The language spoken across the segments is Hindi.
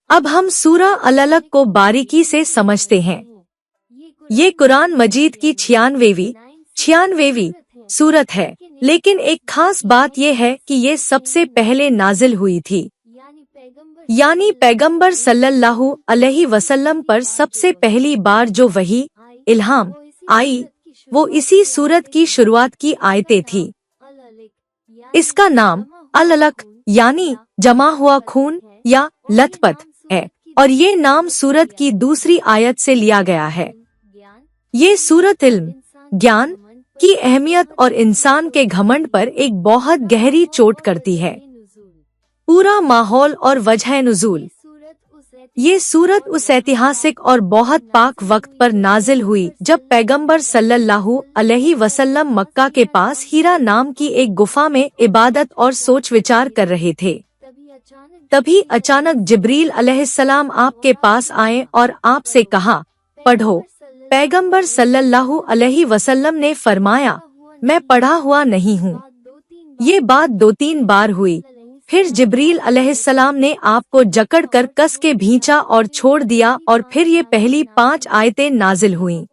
अब हम सूरा अल-अलक को बारीकी से समझते हैं। ये कुरान मजीद की 96वीं सूरत है, लेकिन एक खास बात यह है कि ये सबसे पहले नाजिल हुई थी, यानी पैगंबर सल्लल्लाहु अलैहि वसल्लम पर सबसे पहली बार जो वही इल्हाम आई वो इसी सूरत की शुरुआत की आयतें थी। इसका नाम अल-अलक यानी जमा हुआ खून या लथपथ है और ये नाम सूरत की दूसरी आयत से लिया गया है। ये सूरत इल्म, ज्ञान की अहमियत और इंसान के घमंड पर एक बहुत गहरी चोट करती है। पूरा माहौल और वजह नुज़ूल। ये सूरत उस ऐतिहासिक और बहुत पाक वक्त पर नाजिल हुई जब पैगंबर सल्लल्लाहु अलैहि वसल्लम मक्का के पास हीरा नाम की एक गुफा में इबादत और सोच विचार कर रहे थे। तभी अचानक जिब्रील अलैहिस्सलाम आपके पास आए और आपसे कहा, पढ़ो। पैगंबर सल्लल्लाहु अलैहि वसल्लम ने फरमाया, मैं पढ़ा हुआ नहीं हूँ। ये बात 2-3 बार हुई, फिर जिब्रील अलैहिस्सलाम ने आपको जकड़कर कस के भींचा और छोड़ दिया और फिर ये पहली 5 आयतें नाजिल हुईं।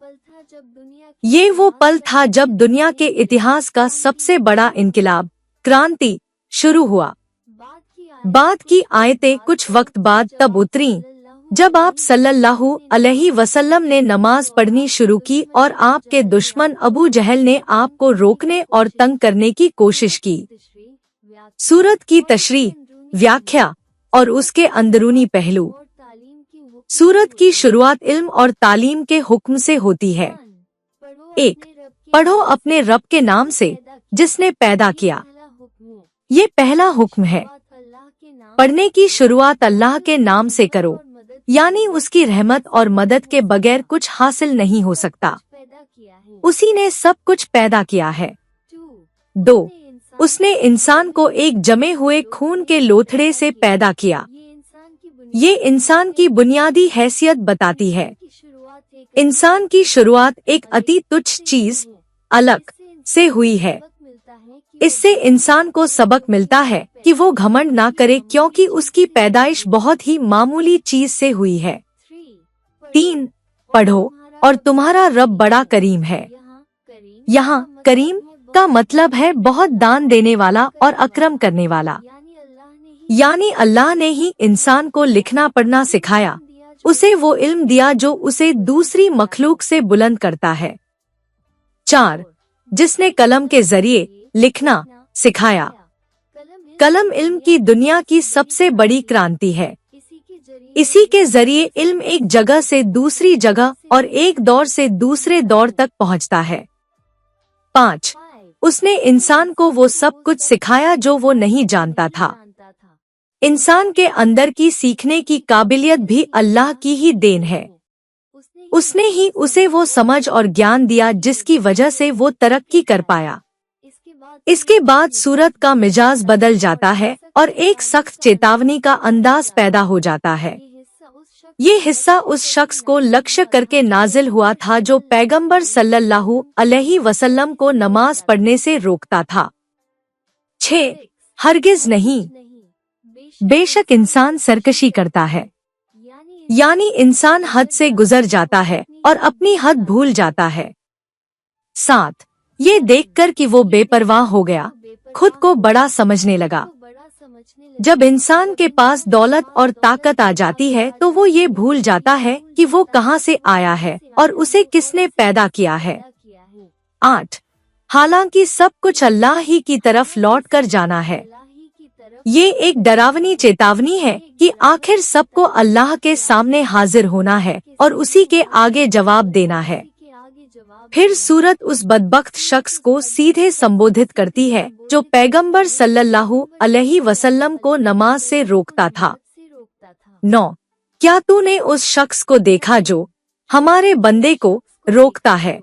ये वो पल था जब दुनिया के इतिहास का सबसे बड़ा इनकिलाब, क्रांति शुरू हुआ। बाद की आयतें कुछ वक्त बाद तब उतरीं जब आप सल्लल्लाहु अलैहि वसल्लम ने नमाज पढ़नी शुरू की और आपके दुश्मन अबू जहल ने आपको रोकने और तंग करने की कोशिश की। सूरत की तशरीह, व्याख्या और उसके अंदरूनी पहलू। सूरत की शुरुआत इल्म और तालीम के हुक्म से होती है। 1. पढ़ो अपने रब के नाम से जिसने पैदा किया। ये पहला हुक्म है। पढ़ने की शुरुआत अल्लाह के नाम से करो, यानी उसकी रहमत और मदद के बगैर कुछ हासिल नहीं हो सकता। उसी ने सब कुछ पैदा किया है। 2. उसने इंसान को एक जमे हुए खून के लोथड़े से पैदा किया। ये इंसान की बुनियादी हैसियत बताती है। इंसान की शुरुआत एक अति तुच्छ चीज अलक से हुई है। इससे इंसान को सबक मिलता है कि वो घमंड ना करे क्योंकि उसकी पैदाइश बहुत ही मामूली चीज से हुई है। 3. पढ़ो और तुम्हारा रब बड़ा करीम है। यहाँ करीम का मतलब है बहुत दान देने वाला और अकरम करने वाला, यानी अल्लाह ने ही इंसान को लिखना पढ़ना सिखाया, उसे वो इल्म दिया जो उसे दूसरी मखलूक से बुलंद करता है। 4. जिसने कलम के जरिए लिखना सिखाया। कलम इल्म की दुनिया की सबसे बड़ी क्रांति है। इसी के जरिए इल्म एक जगह से दूसरी जगह और एक दौर से दूसरे दौर तक पहुंचता है। 5. उसने इंसान को वो सब कुछ सिखाया जो वो नहीं जानता था। इंसान के अंदर की सीखने की काबिलियत भी अल्लाह की ही देन है। उसने ही उसे वो समझ और ज्ञान दिया जिसकी वजह से वो तरक्की कर पाया। इसके बाद सूरत का मिजाज बदल जाता है और एक सख्त चेतावनी का अंदाज पैदा हो जाता है। ये हिस्सा उस शख्स को लक्ष्य करके नाजिल हुआ था जो पैगंबर सल्लल्लाहु अलैहि वसल्लम को नमाज पढ़ने से रोकता था। 6. हरगिज नहीं, बेशक इंसान सरकशी करता है, यानी इंसान हद से गुजर जाता है और अपनी हद भूल जाता है। 7. ये देखकर कि वो बेपरवाह हो गया, खुद को बड़ा समझने लगा। जब इंसान के पास दौलत और ताकत आ जाती है तो वो ये भूल जाता है कि वो कहाँ से आया है और उसे किसने पैदा किया है। 8. हालांकि सब कुछ अल्लाह ही की तरफ लौट कर जाना है। ये एक डरावनी चेतावनी है कि आखिर सबको अल्लाह के सामने हाजिर होना है और उसी के आगे जवाब देना है। फिर सूरत उस बदबख्त शख्स को सीधे संबोधित करती है जो पैगंबर सल्लल्लाहु अलैहि वसल्लम को नमाज से रोकता था। 9. क्या तूने उस शख्स को देखा जो हमारे बंदे को रोकता है?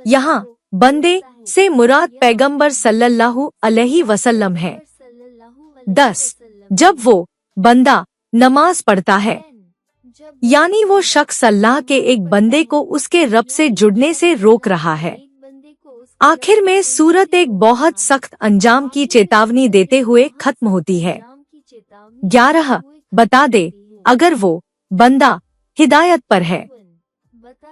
यहाँ बंदे से मुराद पैगंबर सल्लल्लाहु अलैहि वसल्लम है। 10. जब वो बंदा नमाज पढ़ता है, यानी वो शख्स अल्लाह के एक बंदे को उसके रब से जुड़ने से रोक रहा है। आखिर में सूरत एक बहुत सख्त अंजाम की चेतावनी देते हुए खत्म होती है। 11. बता दे अगर वो बंदा हिदायत पर है,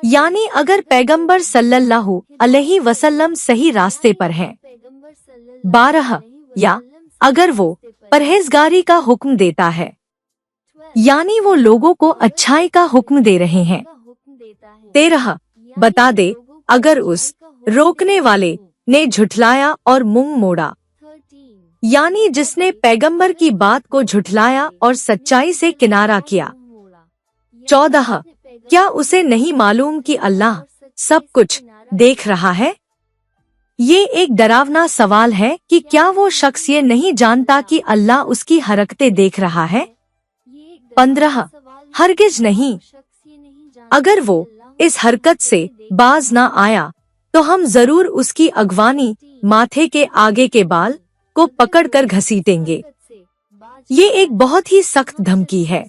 यानी अगर पैगंबर सल्लल्लाहु अलैहि वसल्लम सही रास्ते पर हैं। 12 या अगर वो परहेजगारी का हुक्म देता है, यानी वो लोगों को अच्छाई का हुक्म दे रहे हैं। 13 बता दे अगर उस रोकने वाले ने झुठलाया और मुंह मोड़ा, यानी जिसने पैगंबर की बात को झुठलाया और सच्चाई से किनारा किया। 14 क्या उसे नहीं मालूम कि अल्लाह सब कुछ देख रहा है? ये एक डरावना सवाल है कि क्या वो शख्स ये नहीं जानता कि अल्लाह उसकी हरकतें देख रहा है? 15 हरगिज नहीं। अगर वो इस हरकत से बाज ना आया तो हम जरूर उसकी अगवानी माथे के आगे के बाल को पकड़कर घसीटेंगे। ये एक बहुत ही सख्त धमकी है।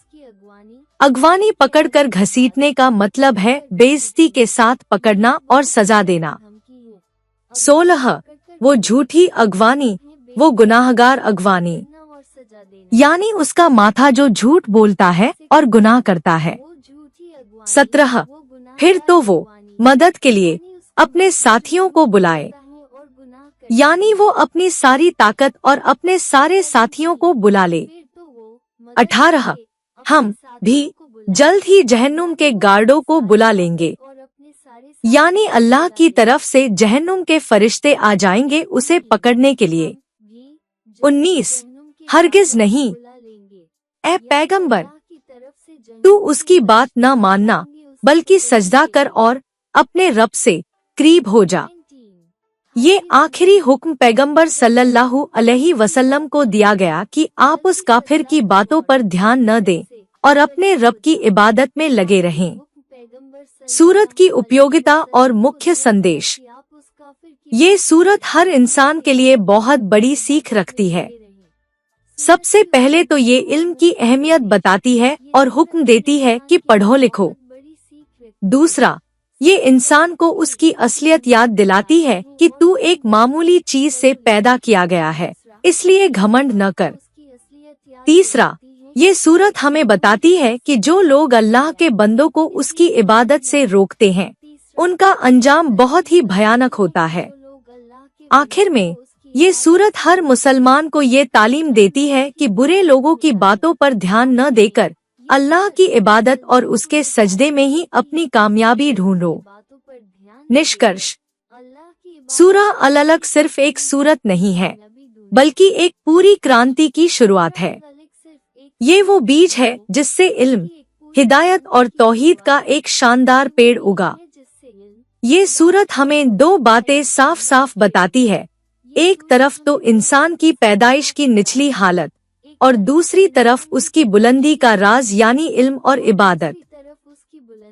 अगवानी पकड़कर घसीटने का मतलब है बेइज्जती के साथ पकड़ना और सजा देना। 16 वो झूठी अगवानी, वो गुनाहगार अगवानी, यानी उसका माथा जो झूठ बोलता है और गुनाह करता है। 17 फिर तो वो मदद के लिए अपने साथियों को बुलाए, यानी वो अपनी सारी ताकत और अपने सारे साथियों को बुला ले। 18 हम भी जल्द ही जहन्नुम के गार्डों को बुला लेंगे, यानी अल्लाह की तरफ से जहन्नुम के फरिश्ते आ जाएंगे उसे पकड़ने के लिए। 19 हरगिज नहीं, ए पैगंबर तू उसकी बात न मानना बल्कि सजदा कर और अपने रब से करीब हो जा। ये आखिरी हुक्म पैगंबर सल्लल्लाहु अलैहि वसल्लम को दिया गया कि आप उस काफिर की बातों पर ध्यान न दें और अपने रब की इबादत में लगे रहें। सूरत की उपयोगिता और मुख्य संदेश। ये सूरत हर इंसान के लिए बहुत बड़ी सीख रखती है। सबसे पहले तो ये इल्म की अहमियत बताती है और हुक्म देती है कि पढ़ो लिखो। दूसरा, ये इंसान को उसकी असलियत याद दिलाती है कि तू एक मामूली चीज से पैदा किया गया है, इसलिए घमंड न कर। तीसरा, ये सूरत हमें बताती है कि जो लोग अल्लाह के बंदों को उसकी इबादत से रोकते हैं, उनका अंजाम बहुत ही भयानक होता है। आखिर में ये सूरत हर मुसलमान को ये तालीम देती है कि बुरे लोगों की बातों पर ध्यान न देकर अल्लाह की इबादत और उसके सजदे में ही अपनी कामयाबी ढूंढो। निष्कर्ष, सूरह अल-अलक सिर्फ एक सूरत नहीं है, बल्कि एक पूरी क्रांति की शुरुआत है। ये वो बीज है जिससे इल्म, हिदायत और तौहीद का एक शानदार पेड़ उगा। ये सूरत हमें दो बातें साफ साफ बताती है, एक तरफ तो इंसान की पैदाइश की निचली हालत और दूसरी तरफ उसकी बुलंदी का राज यानी इल्म और इबादत।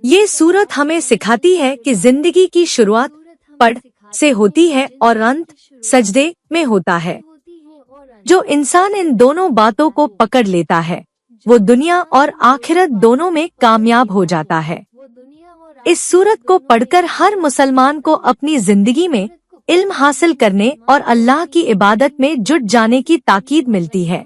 ये सूरत हमें सिखाती है कि जिंदगी की शुरुआत पढ़ से होती है और अंत सजदे में होता है। जो इंसान इन दोनों बातों को पकड़ लेता है, वो दुनिया और आखिरत दोनों में कामयाब हो जाता है। इस सूरत को पढ़कर हर मुसलमान को अपनी जिंदगी में इल्म हासिल करने और अल्लाह की इबादत में जुट जाने की ताकीद मिलती है।